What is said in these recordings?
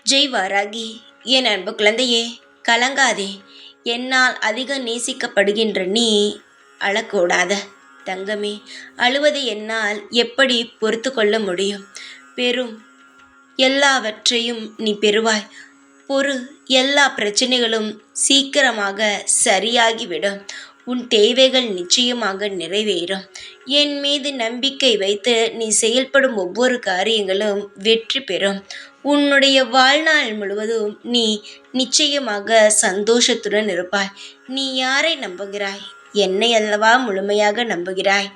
ஜெய் வாராகி. என் அன்பு குழந்தையே, கலங்காதே. என்னால் அதிக நேசிக்கப்படுகின்ற நீ அழக்கூடாத தங்கமே. அழுவதை என்னால் எப்படி பொறுத்து கொள்ள முடியும்? பெரும் எல்லாவற்றையும் நீ பெறுவாய். பொறு, எல்லா பிரச்சனைகளும் சீக்கிரமாக சரியாகிவிடும். உன் தேவைகள் நிச்சயமாக நிறைவேறும். என் மீது நம்பிக்கை வைத்து நீ செயல்படும் ஒவ்வொரு காரியங்களும் வெற்றி பெறும். உன்னுடைய வாழ்நாள் முழுவதும் நீ நிச்சயமாக சந்தோஷத்துடன் இருப்பாய். நீ யாரை நம்புகிறாய்? என்னை அல்லவா முழுமையாக நம்புகிறாய்.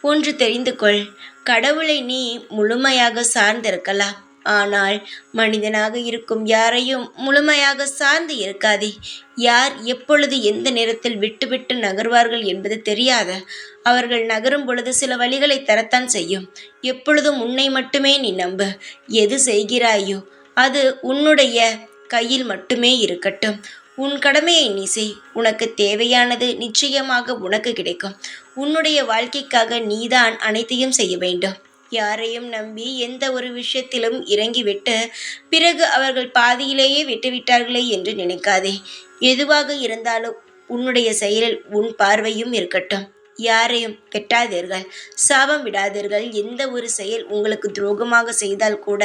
ஒன்று தெரிந்து கொள், கடவுளை நீ முழுமையாக சார்ந்திருக்கலாம், ஆனால் மனிதனாக இருக்கும் யாரையும் முழுமையாக சார்ந்து இருக்காதே. யார் எப்பொழுது எந்த நேரத்தில் விட்டுவிட்டு நகர்வார்கள் என்பது தெரியாத அவர்கள் நகரும் பொழுது சில வழிகளை தரத்தான் செய்யும். எப்பொழுதும் உன்னை மட்டுமே நீ நம்பு. எது செய்கிறாயோ அது உன்னுடைய கையில் மட்டுமே இருக்கட்டும். உன் கடமையை நீ செய். உனக்கு தேவையானது நிச்சயமாக உனக்கு கிடைக்கும். உன்னுடைய வாழ்க்கைக்காக நீதான் அனைத்தையும் செய்ய வேண்டும். யாரையும் நம்பி எந்த ஒரு விஷயத்திலும் இறங்கிவிட்டு பிறகு அவர்கள் பாதியிலேயே விட்டுவிட்டார்களே என்று நினைக்காதே. எதுவாக இருந்தாலும் உன்னுடைய செயலில் உன் பார்வையும் இருக்கட்டும். யாரையும் வெட்டாதீர்கள், சாபம் விடாதீர்கள். எந்த ஒரு செயல் உங்களுக்கு துரோகமாக செய்தால் கூட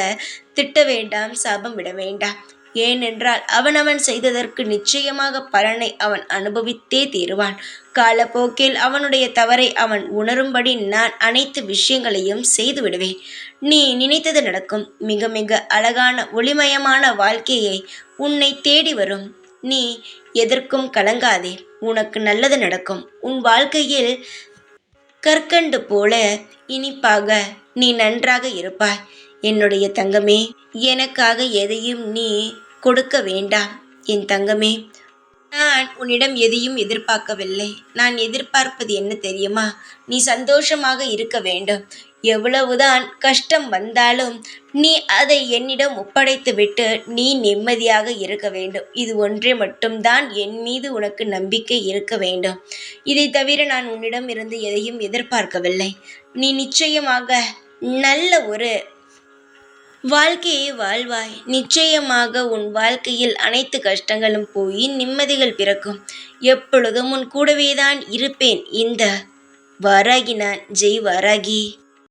திட்ட வேண்டாம், சாபம் விட வேண்டாம். ஏனென்றால் அவனவன் செய்ததற்கு நிச்சயமாக பலனை அவன் அனுபவித்தே தீருவான். காலப்போக்கில் அவனுடைய தவறை அவன் உணரும்படி நான் அனைத்து விஷயங்களையும் செய்து விடுவேன். நீ நினைத்தது நடக்கும். மிக மிக அழகான ஒளிமயமான வாழ்க்கையை உன்னை தேடி வரும். நீ எதற்கும் கலங்காதே. உனக்கு நல்லது நடக்கும். உன் வாழ்க்கையில் கற்கண்டு போல இனிப்பாக நீ நன்றாக இருப்பாய். என்னுடைய தங்கமே, எனக்காக எதையும் நீ கொடுக்க வேண்டாம். என் தங்கமே, நான் உன்னிடம் எதையும் எதிர்பார்க்கவில்லை. நான் எதிர்பார்ப்பது என்ன தெரியுமா? நீ சந்தோஷமாக இருக்க வேண்டும். எவ்வளவுதான் கஷ்டம் வந்தாலும் நீ அதை என்னிடம் ஒப்படைத்துவிட்டு நீ நிம்மதியாக இருக்க வேண்டும். இது ஒன்றே மட்டும்தான் என் மீது உனக்கு நம்பிக்கை இருக்க வேண்டும். இதை தவிர நான் உன்னிடம் இருந்து எதையும் எதிர்பார்க்கவில்லை. நீ நிச்சயமாக நல்ல ஒரு வாழ்க்கையை வாழ்வாய். நிச்சயமாக உன் வாழ்க்கையில் அனைத்து கஷ்டங்களும் போய் நிம்மதிகள் பிறக்கும். எப்பொழுதும் உன் கூடவேதான் இருப்பேன். இந்த வாராகி நான். ஜெய் வாராகி.